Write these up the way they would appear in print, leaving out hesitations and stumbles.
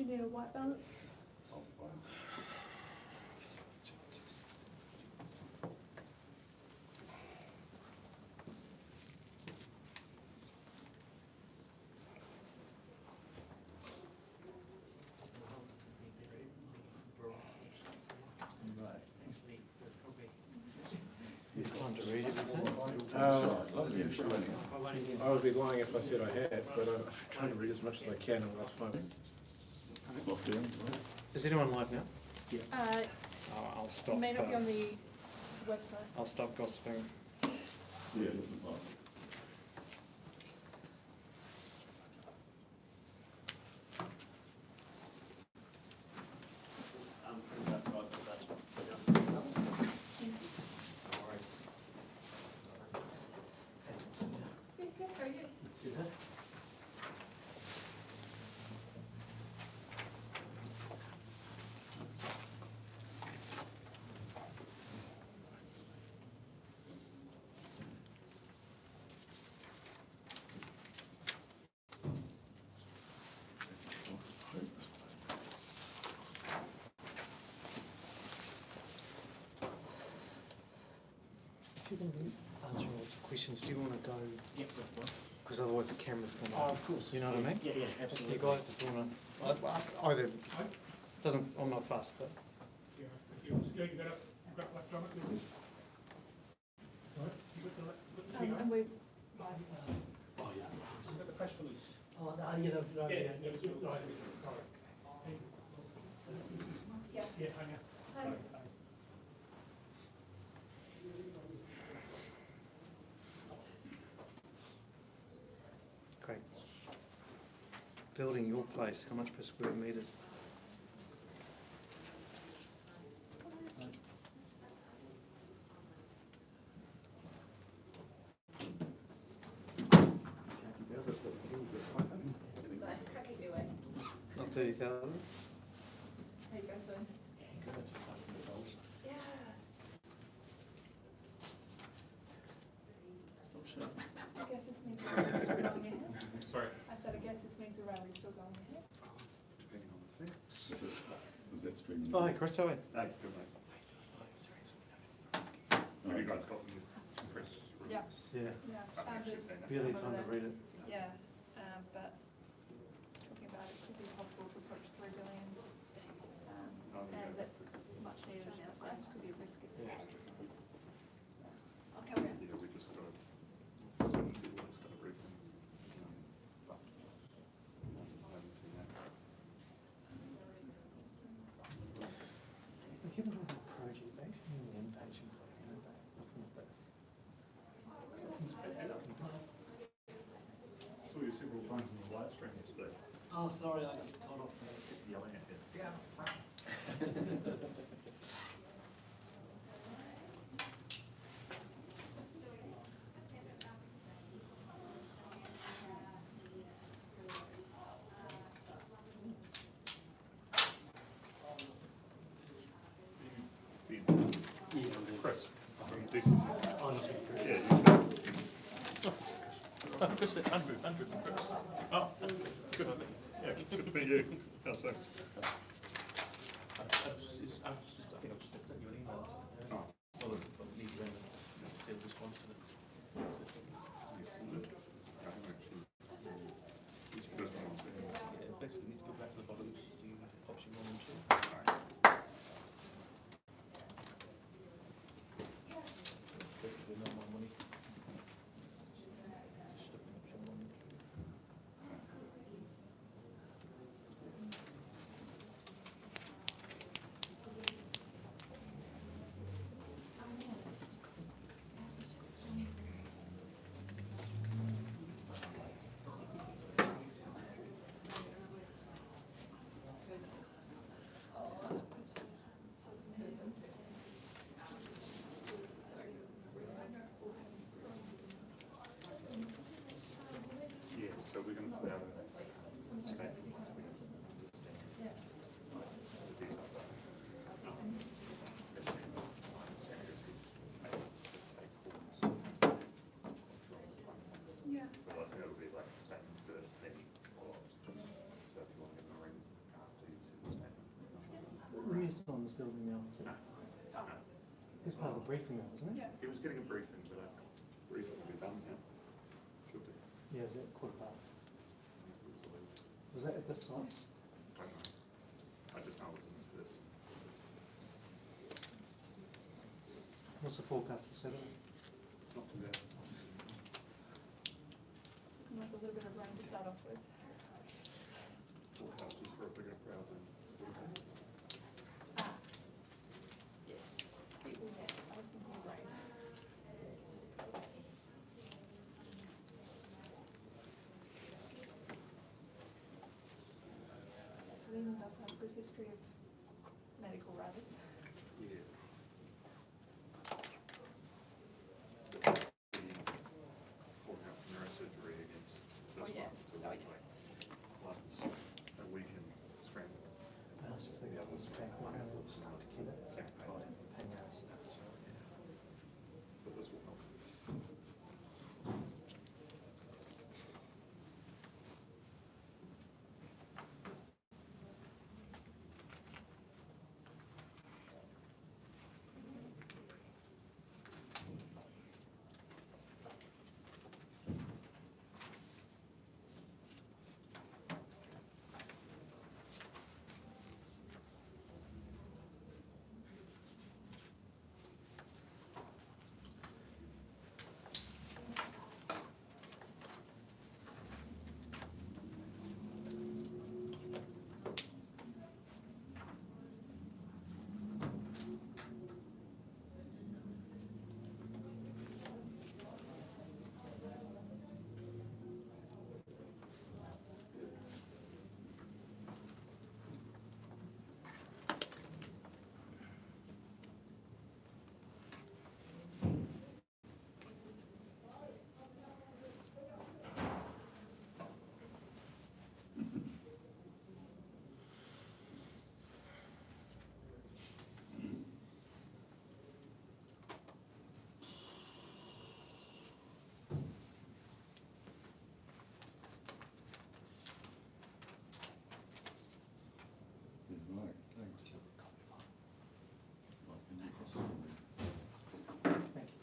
you need a white balance? Time to read everything. I would be lying if I said I had, but I'm trying to read as much as I can in the last 5 minutes. Is anyone live now? I'll stop. It may not be on the website. I'll stop gossiping. Yeah, it isn't live. If you're going to be answering lots of questions, do you want to go? Yep, that's fine. Because otherwise the camera's going to. Oh, of course. You know what I mean? Yeah, absolutely. You guys just want to. Either. Doesn't. I'm not fussed, but. Yeah, you got left on it, didn't you? Sorry? You got the left, And we, you got the press release? Oh, no, yeah, no, Yeah, sorry. Yeah, hang on. Hi. Right. Great. Building your place, how much per square metres? Not 30,000? how you guys doing? Yeah. I guess this means the rally's still going ahead. Sorry. I said, I guess this means the rally's still going ahead. Depending on the facts. Is that streaming? Oh, hey, Chris, how are you? Hey, good mate. Have you guys got the press release? Yeah. Yeah. Yeah. There's Barely some time of to that. read it. Yeah, but talking about it could be possible to approach 3 billion, and that much needed announcement could be a risk if Yeah. I'll carry on. Yeah, we just got some people just got a briefing. But I haven't seen that. We haven't talked about project, they actually mean the inpatient plan, don't they? Looking at this. Something's bad. Saw you several times in the live stream yesterday. Oh, sorry, I got told off. Kept yelling at you. Chris, from Decency. Honestly, Yeah, you can. Oh, Chris, Andrew, Chris. Oh, good. Yeah, good to meet you. How's things? I think I've just sent you an email. Oh. Well, I need to then field response to it. I haven't actually. It's the first one I'm seeing. Yeah, basically, need to go back to the bottom to see what option one and two. Basically, no more money. Just looking at option one and two. are you still in this building now? It's part of the briefing room, isn't it? Yeah. He was getting a briefing, but I think briefing will be done now. Should be. Yeah, is it quarter past? Was that at this site? I don't know. I just know it's in this. What's the forecast for Saturday? Not too bad. It's looking like a little bit of rain to start off with. Forecast is for a bigger crowd than Wednesday. Ah. Yes. People, yes. I was thinking of rain. Dunedin does have a good history of medical rallies. Yeah. Calling out neurosurgery against this Oh, yeah. one, because Oh, it's yeah. like once a week in Australia. So I think that was back when I was start to kill it. Hang out. But this will help. Thank you.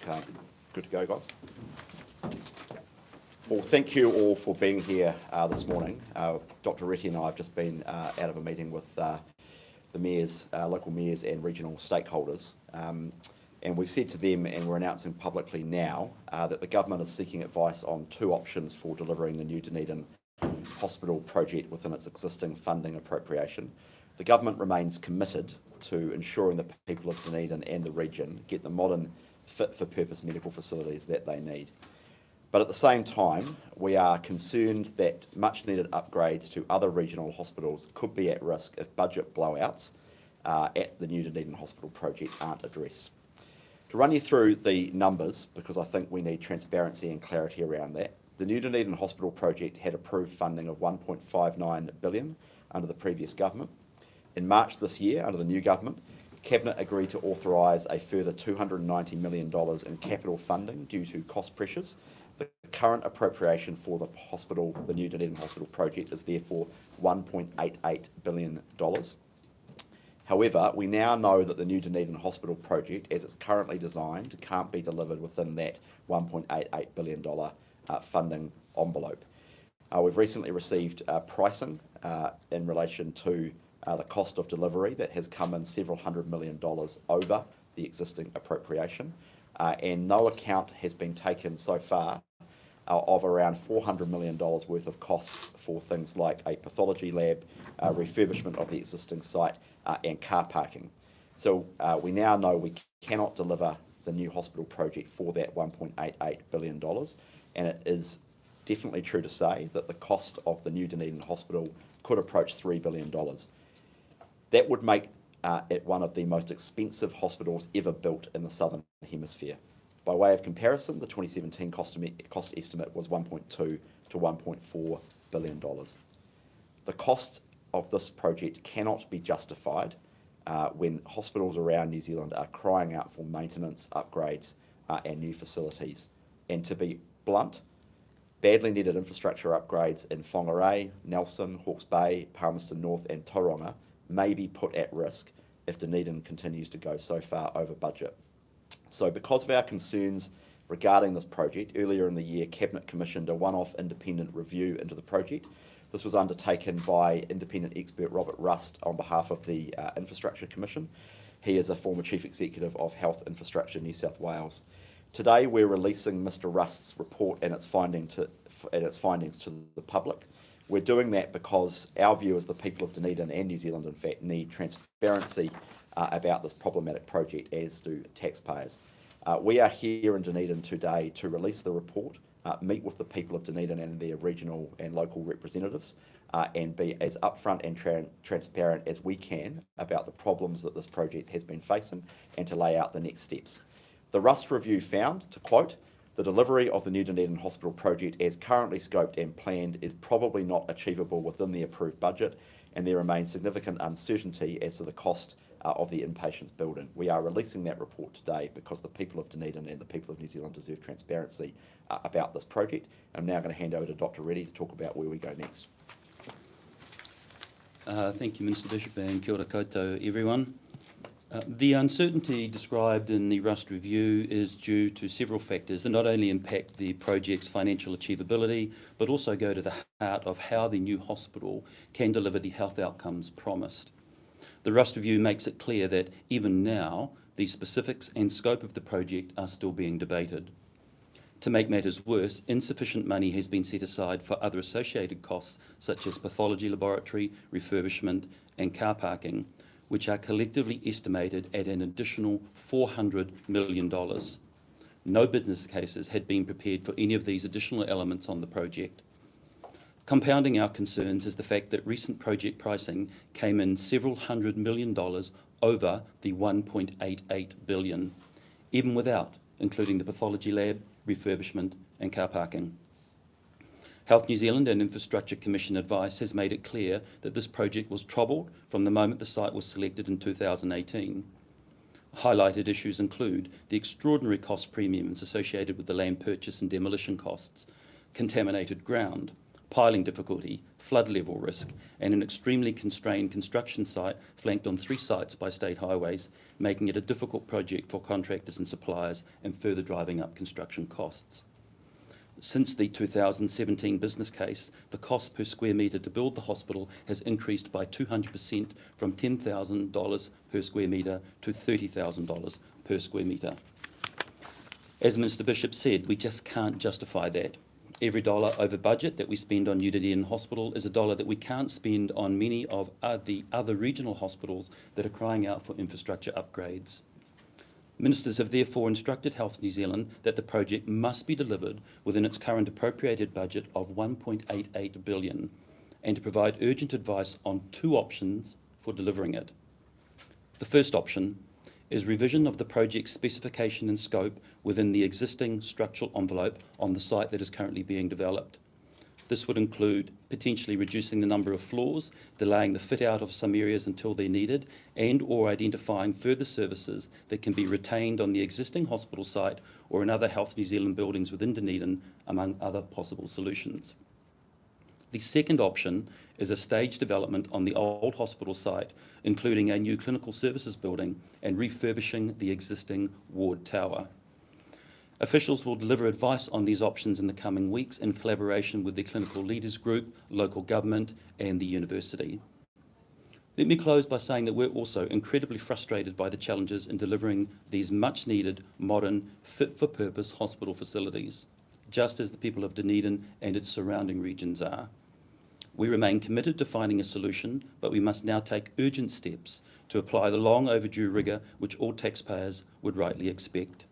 Okay, good to go, guys. Well, thank you all for being here this morning. Dr. Reti and I have just been out of a meeting with the mayors, local mayors and regional stakeholders. And we've said to them, and we're announcing publicly now, that the government is seeking advice on two options for delivering the new Dunedin Hospital project within its existing funding appropriation. The government remains committed to ensuring the people of Dunedin and the region get the modern, fit-for-purpose medical facilities that they need. But at the same time, we are concerned that much-needed upgrades to other regional hospitals could be at risk if budget blowouts at the new Dunedin Hospital project aren't addressed. To run you through the numbers, because I think we need transparency and clarity around that, The new Dunedin Hospital project had approved funding of $1.59 billion under the previous government. In March this year, under the new government, Cabinet agreed to authorise a further $290 million in capital funding due to cost pressures. The current appropriation for the hospital, the new Dunedin Hospital project, is therefore $1.88 billion. However, we now know that the new Dunedin Hospital project, as it's currently designed, can't be delivered within that $1.88 billion funding envelope. We've recently received pricing in relation to the cost of delivery that has come in several $100 million over the existing appropriation, and no account has been taken so far of around $400 million worth of costs for things like a pathology lab, refurbishment of the existing site, and car parking. So we now know we cannot deliver the new hospital project for that $1.88 billion, and it is definitely true to say that the cost of the new Dunedin Hospital could approach $3 billion. That would make it one of the most expensive hospitals ever built in the Southern Hemisphere. By way of comparison, the 2017 cost estimate was $1.2 to $1.4 billion. The cost of this project cannot be justified when hospitals around New Zealand are crying out for maintenance, upgrades, and new facilities. And to be blunt, badly needed infrastructure upgrades in Whangarei, Nelson, Hawke's Bay, Palmerston North, and Tauranga may be put at risk if Dunedin continues to go so far over budget. So because of our concerns regarding this project, earlier in the year, Cabinet commissioned a one-off independent review into the project. This was undertaken by independent expert Robert Rust on behalf of the Infrastructure Commission. He is a former Chief Executive of Health Infrastructure New South Wales. Today we're releasing Mr Rust's report and its findings to the public. We're doing that because our view as the people of Dunedin and New Zealand, in fact, need transparency about this problematic project, as do taxpayers. We are here in Dunedin today to release the report, meet with the people of Dunedin and their regional and local representatives, and be as upfront and transparent as we can about the problems that this project has been facing, and to lay out the next steps. The Rust review found, to quote, "The delivery of the new Dunedin Hospital project as currently scoped and planned is probably not achievable within the approved budget, and there remains significant uncertainty as to the cost of the inpatients building." We are releasing that report today because the people of Dunedin and the people of New Zealand deserve transparency about this project. I'm now going to hand over to Dr Reddy to talk about where we go next. Thank you, Minister Bishop, and kia ora koutou, everyone. The uncertainty described in the Rust review is due to several factors that not only impact the project's financial achievability, but also go to the heart of how the new hospital can deliver the health outcomes promised. The Rust review makes it clear that even now, the specifics and scope of the project are still being debated. To make matters worse, insufficient money has been set aside for other associated costs such as pathology laboratory, refurbishment and car parking, which are collectively estimated at an additional $400 million. No business cases had been prepared for any of these additional elements on the project. Compounding our concerns is the fact that recent project pricing came in several $100 million over the $1.88 billion, even without including the pathology lab, refurbishment and car parking. Health New Zealand and Infrastructure Commission advice has made it clear that this project was troubled from the moment the site was selected in 2018. Highlighted issues include the extraordinary cost premiums associated with the land purchase and demolition costs, contaminated ground, piling difficulty, flood level risk, and an extremely constrained construction site flanked on 3 sites by state highways, making it a difficult project for contractors and suppliers and further driving up construction costs. Since the 2017 business case, the cost per square metre to build the hospital has increased by 200% from $10,000 per square metre to $30,000 per square metre. As Minister Bishop said, we just can't justify that. Every dollar over budget that we spend on New Dunedin Hospital is a dollar that we can't spend on many of the other regional hospitals that are crying out for infrastructure upgrades. Ministers have therefore instructed Health New Zealand that the project must be delivered within its current appropriated budget of $1.88 billion and to provide urgent advice on 2 options for delivering it. The first option is revision of the project's specification and scope within the existing structural envelope on the site that is currently being developed. This would include potentially reducing the number of floors, delaying the fit out of some areas until they're needed, and or identifying further services that can be retained on the existing hospital site or in other Health New Zealand buildings within Dunedin, among other possible solutions. The second option is a staged development on the old hospital site, including a new clinical services building and refurbishing the existing ward tower. Officials will deliver advice on these options in the coming weeks in collaboration with the clinical leaders group, local government and the university. Let me close by saying that we're also incredibly frustrated by the challenges in delivering these much needed, modern, fit-for-purpose hospital facilities, just as the people of Dunedin and its surrounding regions are. We remain committed to finding a solution, but we must now take urgent steps to apply the long overdue rigour which all taxpayers would rightly expect.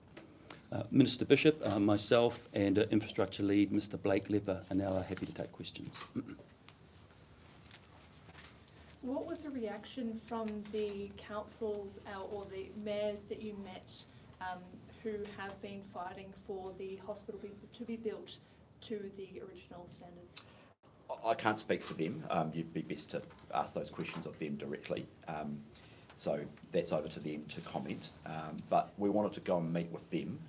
Minister Bishop, myself and Infrastructure Lead Mr Blake Lepper are now happy to take questions. What was the reaction from the councils or the mayors that you met who have been fighting for the hospital to be built to the original standards? I can't speak for them. You'd be best to ask those questions of them directly. So that's over to them to comment. But we wanted to go and meet with them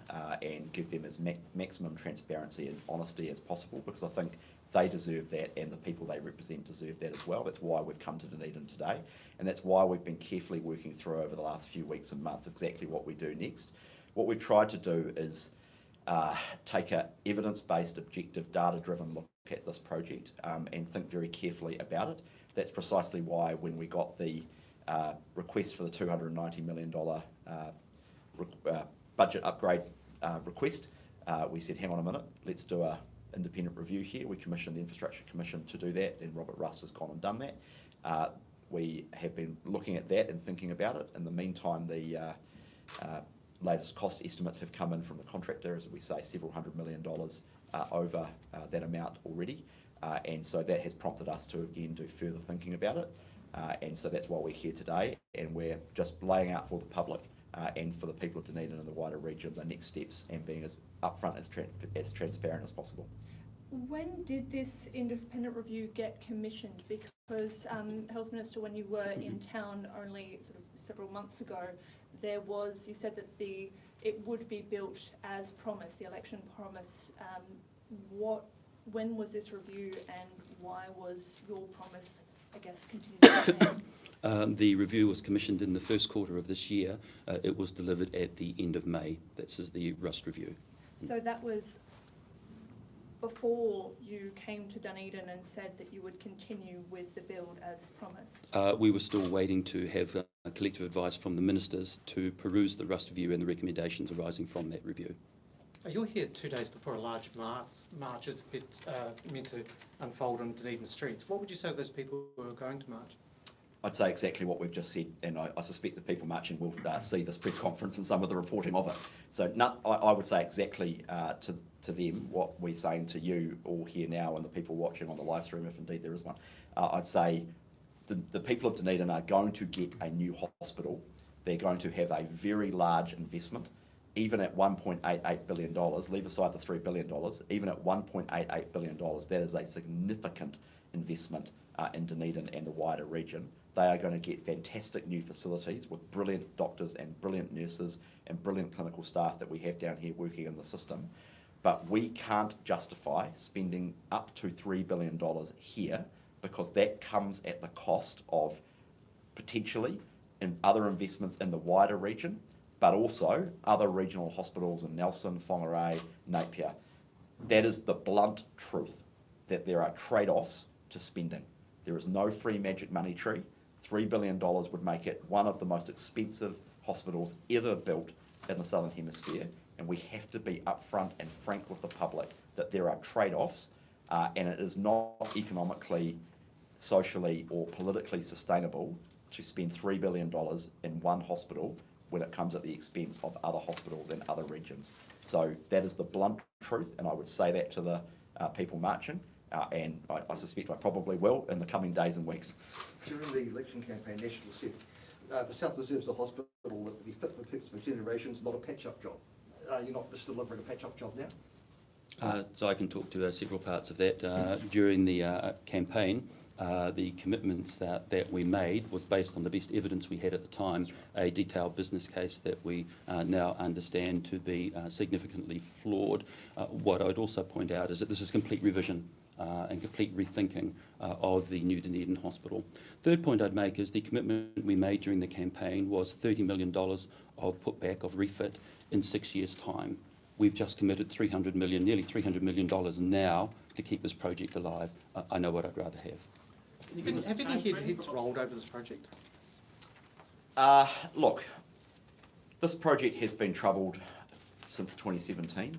and give them as maximum transparency and honesty as possible, because I think they deserve that and the people they represent deserve that as well. That's why we've come to Dunedin today, and that's why we've been carefully working through over the last few weeks and months exactly what we do next. What we've tried to do is take an evidence-based, objective, data-driven look at this project and think very carefully about it. That's precisely why when we got the request for the $290 million budget upgrade request, we said, hang on a minute, let's do an independent review here. We commissioned the Infrastructure Commission to do that, and Robert Rust has gone and done that. We have been looking at that and thinking about it. In the meantime, the latest cost estimates have come in from the contractor, as we say, several $100 million over that amount already. And so that has prompted us to again do further thinking about it. And so that's why we're here today, and we're just laying out for the public and for the people of Dunedin and the wider region the next steps and being as upfront, as transparent as possible. When did this independent review get commissioned? Because Health Minister, when you were in town only sort of several months ago, you said that it would be built as promised, the election promise. When was this review, and why was your promise, I guess, continued? The review was commissioned in the first quarter of this year. It was delivered at the end of May. That's the Rust review. So that was before you came to Dunedin and said that you would continue with the build as promised? We were still waiting to have collective advice from the ministers to peruse the Rust review and the recommendations arising from that review. You're here 2 days before a large march is meant to unfold on Dunedin streets. What would you say to those people who are going to march? I'd say exactly what we've just said, and I suspect the people marching will see this press conference and some of the reporting of it. So I would say exactly to them what we're saying to you all here now and the people watching on the live stream, if indeed there is one. I'd say the people of Dunedin are going to get a new hospital. They're going to have a very large investment. Even at $1.88 billion, leave aside the $3 billion, even at $1.88 billion, that is a significant investment in Dunedin and the wider region. They are going to get fantastic new facilities with brilliant doctors and brilliant nurses and brilliant clinical staff that we have down here working in the system. But we can't justify spending up to $3 billion here, because that comes at the cost of potentially in other investments in the wider region, but also other regional hospitals in Nelson, Whangarei, Napier. That is the blunt truth, that there are trade-offs to spending. There is no free magic money tree. $3 billion would make it one of the most expensive hospitals ever built in the Southern Hemisphere, and we have to be upfront and frank with the public that there are trade-offs, and it is not economically, socially or politically sustainable to spend $3 billion in one hospital when it comes at the expense of other hospitals in other regions. So that is the blunt truth, and I would say that to the people marching, and I suspect I probably will in the coming days and weeks. During the election campaign, National said the South deserves a hospital that will be fit for purpose for generations, not a patch-up job. You're not just delivering a patch-up job now? So I can talk to several parts of that. During the campaign, the commitments that we made was based on the best evidence we had at the time, a detailed business case that we now understand to be significantly flawed. What I would also point out is that this is complete revision and complete rethinking of the new Dunedin Hospital. Third point I'd make is the commitment we made during the campaign was $30 million of putback, of refit, in 6 years' time. We've just committed $300 million, nearly $300 million now to keep this project alive. I know what I'd rather have. Have any heads rolled over this project? Look, this project has been troubled since 2017.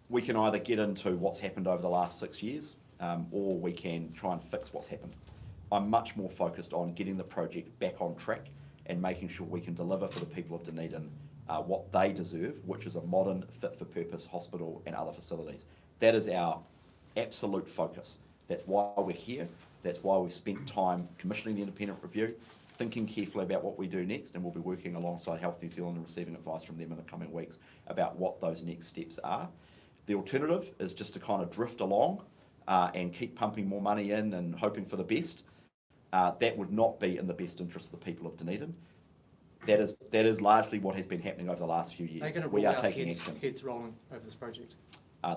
We can either get into what's happened over the last 6 years, or we can try and fix what's happened. I'm much more focused on getting the project back on track and making sure we can deliver for the people of Dunedin what they deserve, which is a modern, fit-for-purpose hospital and other facilities. That is our absolute focus. That's why we're here. That's why we've spent time commissioning the independent review, thinking carefully about what we do next, and we'll be working alongside Health New Zealand and receiving advice from them in the coming weeks about what those next steps are. The alternative is just to kind of drift along and keep pumping more money in and hoping for the best. That would not be in the best interest of the people of Dunedin. That is largely what has been happening over the last few years. We are taking action. Heads rolling over this project?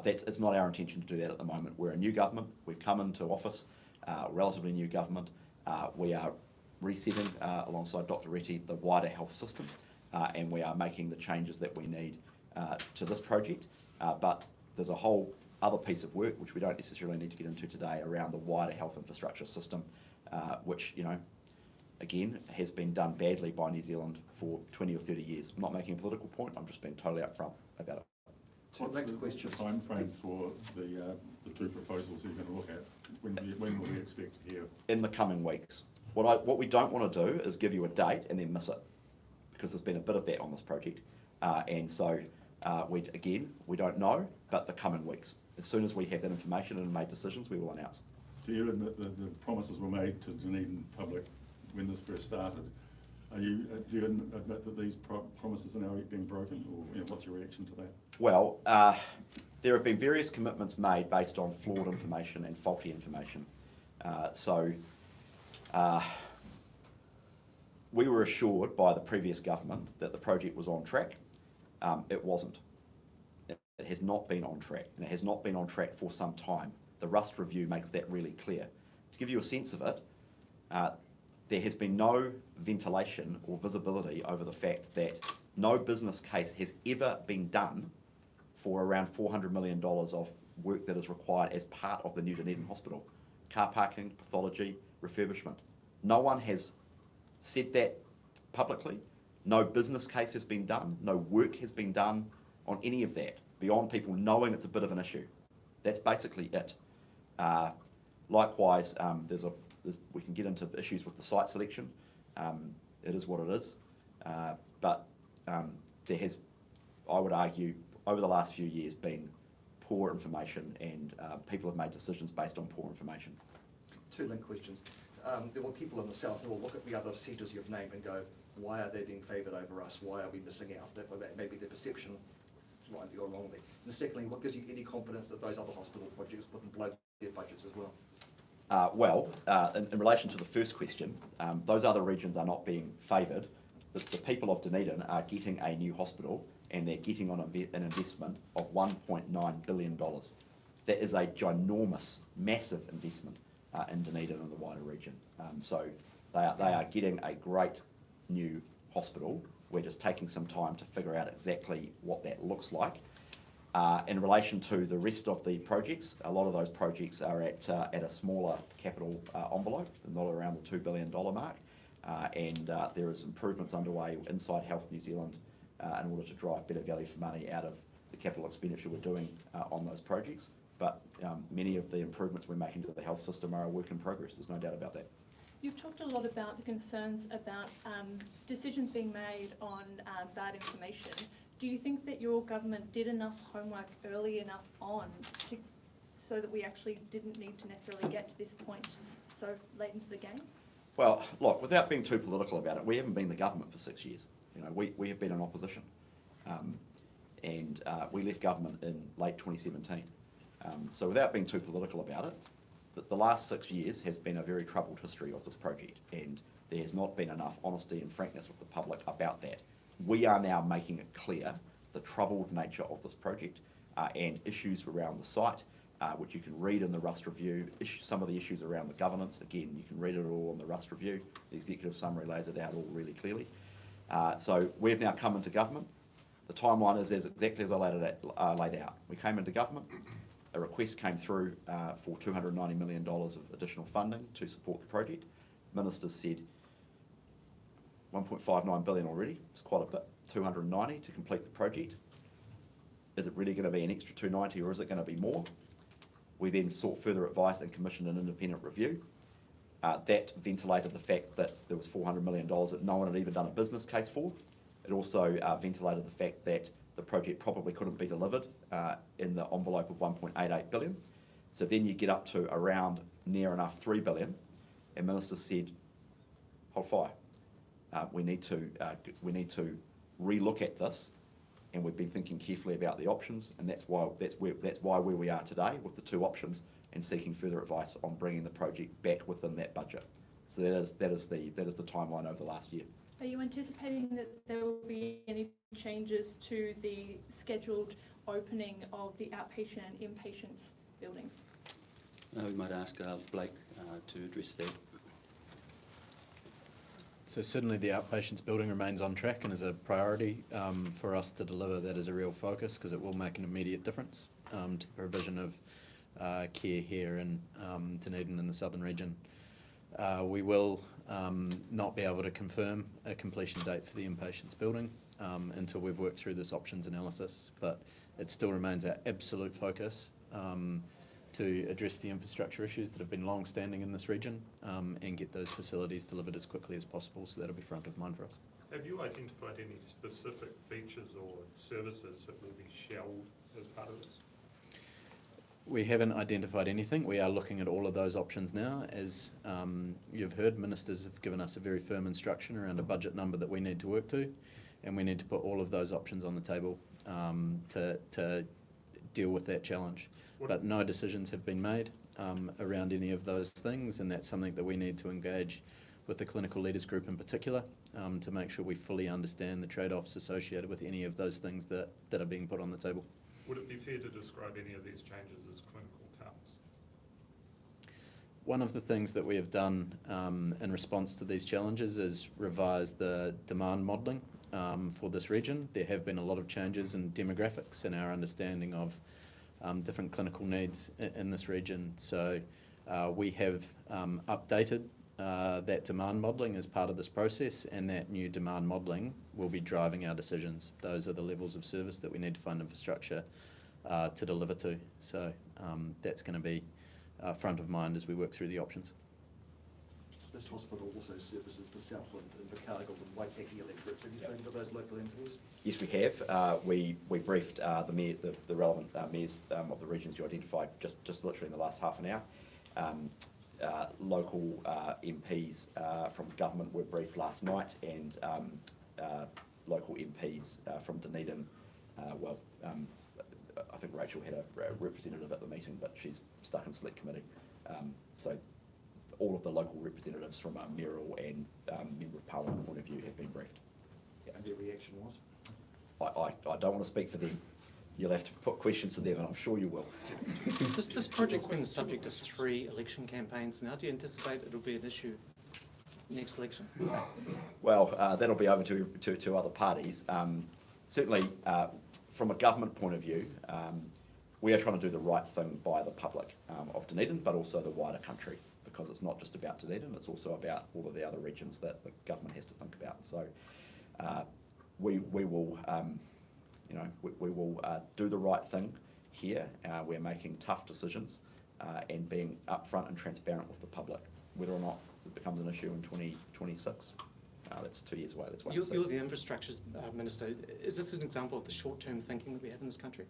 It's not our intention to do that at the moment. We're a new government. We've come into office, relatively new government. We are resetting, alongside Dr. Reti, the wider health system, and we are making the changes that we need to this project. But there's a whole other piece of work, which we don't necessarily need to get into today, around the wider health infrastructure system, which, you know, again, has been done badly by New Zealand for 20 or 30 years. I'm not making a political point, I'm just being totally upfront about it. What's the time frame for the two proposals that you're going to look at? When will we expect to hear? In the coming weeks. What we don't want to do is give you a date and then miss it, because there's been a bit of that on this project. And so, we don't know, but the coming weeks. As soon as we have that information and made decisions, we will announce. Do you admit that the promises were made to Dunedin public when this first started? Do you admit that these promises are now being broken, or what's your reaction to that? Well, There have been various commitments made based on flawed information and faulty information. We were assured by the previous government that the project was on track. It wasn't. It has not been on track, and it has not been on track for some time. The Rust review makes that really clear. To give you a sense of it, there has been no ventilation or visibility over the fact that no business case has ever been done for around $400 million of work that is required as part of the new Dunedin Hospital. Car parking, pathology, refurbishment. No one has said that publicly. No business case has been done. No work has been done on any of that, beyond people knowing it's a bit of an issue. That's basically it. Likewise, we can get into issues with the site selection. It is what it is. But there has, I would argue, over the last few years been poor information, and people have made decisions based on poor information. Two linked questions. There were people in the South who will look at the other centres you've named and go, why are they being favoured over us? Why are we missing out? That may be the perception, rightly or wrongly. And secondly, what gives you any confidence that those other hospital projects wouldn't blow their budgets as well? In relation to the first question, those other regions are not being favoured. The people of Dunedin are getting a new hospital, and they're getting on an investment of $1.9 billion. That is a ginormous, massive investment in Dunedin and the wider region. So they are getting a great new hospital. We're just taking some time to figure out exactly what that looks like. In relation to the rest of the projects, a lot of those projects are at a smaller capital envelope, not around the $2 billion mark. There is improvements underway inside Health New Zealand in order to drive better value for money out of the capital expenditure we're doing on those projects. But many of the improvements we're making to the health system are a work in progress, there's no doubt about that. You've talked a lot about the concerns about decisions being made on bad information. Do you think that your government did enough homework early enough on so that we actually didn't need to necessarily get to this point so late into the game? Well, look, without being too political about it, we haven't been the government for 6 years. You know, we have been in opposition. We left government in late 2017. So without being too political about it, the last 6 years has been a very troubled history of this project, and there has not been enough honesty and frankness with the public about that. We are now making it clear the troubled nature of this project and issues around the site, which you can read in the Rust Review. Some of the issues around the governance, again, you can read it all in the Rust Review. The executive summary lays it out all really clearly. So we've now come into government. The timeline is exactly as I laid out. We came into government. A request came through for $290 million of additional funding to support the project. Ministers said 1.59 billion already. It's quite a bit. 290 to complete the project. Is it really going to be an extra 290 or is it going to be more? We then sought further advice and commissioned an independent review. That ventilated the fact that there was $400 million that no one had even done a business case for. It also ventilated the fact that the project probably couldn't be delivered in the envelope of 1.88 billion. So then you get up to around near enough 3 billion, and ministers said, hold fire. We need to relook at this, and we've been thinking carefully about the options, and that's why where we are today with the two options and seeking further advice on bringing the project back within that budget. So that is the timeline over the last year. Are you anticipating that there will be any changes to the scheduled opening of the outpatient and inpatients buildings? We might ask Blake to address that. So certainly the outpatients building remains on track and is a priority for us to deliver. That is a real focus because it will make an immediate difference to the provision of care here in Dunedin in the southern region. We will not be able to confirm a completion date for the inpatients building until we've worked through this options analysis, but it still remains our absolute focus to address the infrastructure issues that have been long-standing in this region and get those facilities delivered as quickly as possible, so that'll be front of mind for us. Have you identified any specific features or services that will be shelled as part of this? We haven't identified anything. We are looking at all of those options now. As you've heard, ministers have given us a very firm instruction around a budget number that we need to work to, and we need to put all of those options on the table to deal with that challenge. But no decisions have been made around any of those things, and that's something that we need to engage with the clinical leaders group in particular to make sure we fully understand the trade-offs associated with any of those things that are being put on the table. Would it be fair to describe any of these changes as clinical cuts? One of the things that we have done in response to these challenges is revise the demand modelling for this region. There have been a lot of changes in demographics and our understanding of different clinical needs in this region. So we have updated that demand modelling as part of this process, and that new demand modelling will be driving our decisions. Those are the levels of service that we need to fund infrastructure to deliver to. So that's going to be front of mind as we work through the options. This hospital also services the Southland and Otago and Waitaki electorates. Have you spoken to those local MPs? Yes, we have. We briefed the relevant mayors of the regions you identified just literally in the last half an hour. Local MPs from government were briefed last night, and local MPs from Dunedin, I think Rachel had a representative at the meeting, but she's stuck in select committee. So all of the local representatives from a mayoral and member of parliament point of view have been briefed. Yeah, and their reaction was? I don't want to speak for them. You'll have to put questions to them, and I'm sure you will. This project's been the subject of 3 election campaigns now. Do you anticipate it'll be an issue next election? Well, that'll be over to other parties. Certainly, from a government point of view, we are trying to do the right thing by the public of Dunedin, but also the wider country, because it's not just about Dunedin, it's also about all of the other regions that the government has to think about. So we will we will do the right thing here. We're making tough decisions and being upfront and transparent with the public. Whether or not it becomes an issue in 2026, that's 2 years away. That's one. You're the infrastructure minister. Is this an example of the short-term thinking that we have in this country?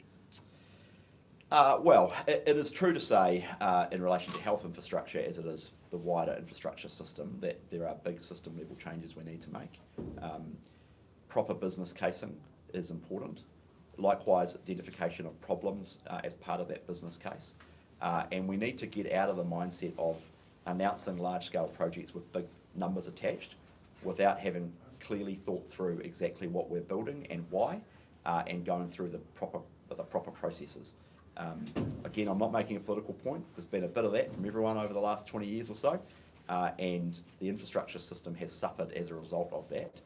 Well, it is true to say, in relation to health infrastructure, as it is the wider infrastructure system, that there are big system level changes we need to make. Proper business casing is important. Likewise, identification of problems as part of that business case. And we need to get out of the mindset of announcing large-scale projects with big numbers attached without having clearly thought through exactly what we're building and why, and going through the proper processes. Again, I'm not making a political point. There's been a bit of that from everyone over the last 20 years or so, and the infrastructure system has suffered as a result of that.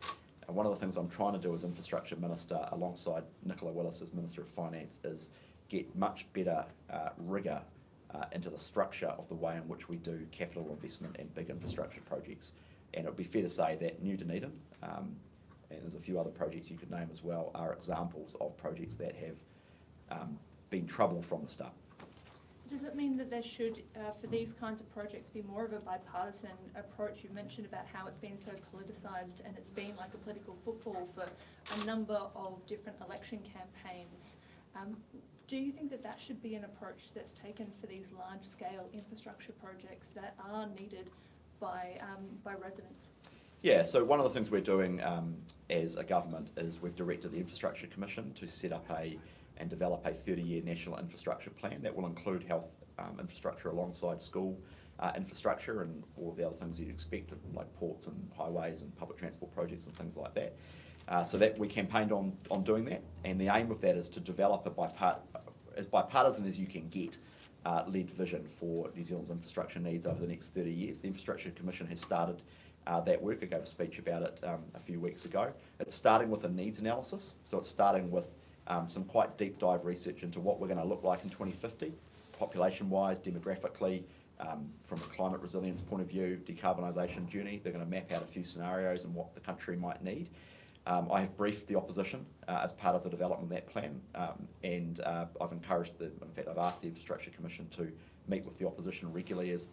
And one of the things I'm trying to do as Infrastructure Minister, alongside Nicola Willis as Minister of Finance, is get much better rigour into the structure of the way in which we do capital investment and big infrastructure projects. And it would be fair to say that New Dunedin, and there's a few other projects you could name as well, are examples of projects that have been trouble from the start. Does it mean that there should, for these kinds of projects, be more of a bipartisan approach? You mentioned about how it's been so politicised and it's been like a political football for a number of different election campaigns. Do you think that that should be an approach that's taken for these large-scale infrastructure projects that are needed by residents? Yeah, so one of the things we're doing as a government is we've directed the Infrastructure Commission to set up and develop a 30-year national infrastructure plan that will include health infrastructure alongside school infrastructure and all the other things you'd expect, like ports and highways and public transport projects and things like that. So that we campaigned on doing that, and the aim of that is to develop as bipartisan as you can get led vision for New Zealand's infrastructure needs over the next 30 years. The Infrastructure Commission has started that work. I gave a speech about it a few weeks ago. It's starting with a needs analysis, so it's starting with some quite deep dive research into what we're going to look like in 2050, population-wise, demographically, from a climate resilience point of view, decarbonisation journey. They're going to map out a few scenarios and what the country might need. I have briefed the opposition as part of the development of that plan, and I've encouraged in fact, I've asked the Infrastructure Commission to meet with the opposition regularly as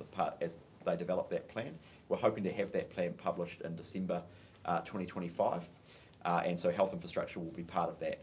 they develop that plan. We're hoping to have that plan published in December 2025, and so health infrastructure will be part of that.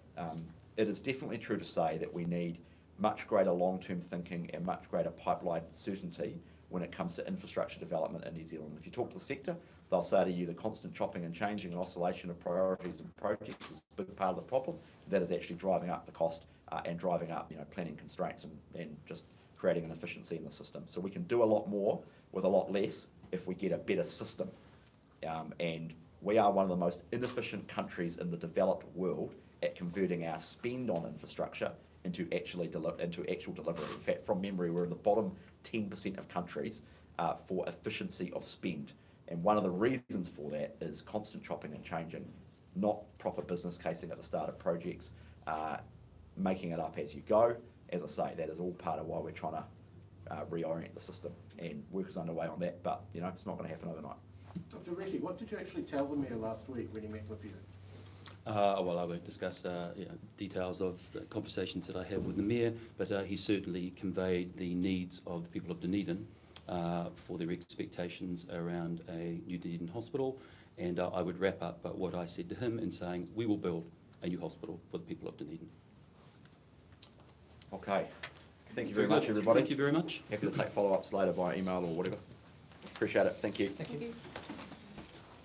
It is definitely true to say that we need much greater long-term thinking and much greater pipeline certainty when it comes to infrastructure development in New Zealand. If you talk to the sector, they'll say to you the constant chopping and changing and oscillation of priorities and projects is a big part of the problem. That is actually driving up the cost and driving up planning constraints and just creating an efficiency in the system. So we can do a lot more with a lot less if we get a better system. And we are one of the most inefficient countries in the developed world at converting our spend on infrastructure into actual delivery. In fact, from memory, we're in the bottom 10% of countries for efficiency of spend. And one of the reasons for that is constant chopping and changing, not proper business casing at the start of projects, making it up as you go. As I say, that is all part of why we're trying to reorient the system, and work is underway on that, but it's not going to happen overnight. Dr. Ritty, what did you actually tell the Mayor last week when he met with you? Well, I won't discuss details of conversations that I have with the Mayor, but he certainly conveyed the needs of the people of Dunedin for their expectations around a new Dunedin Hospital, and I would wrap up what I said to him in saying we will build a new hospital for the people of Dunedin. Okay. Thank you very much, everybody. Thank you very much. Happy to take follow-ups later by email or whatever. Appreciate it. Thank you. Thank you.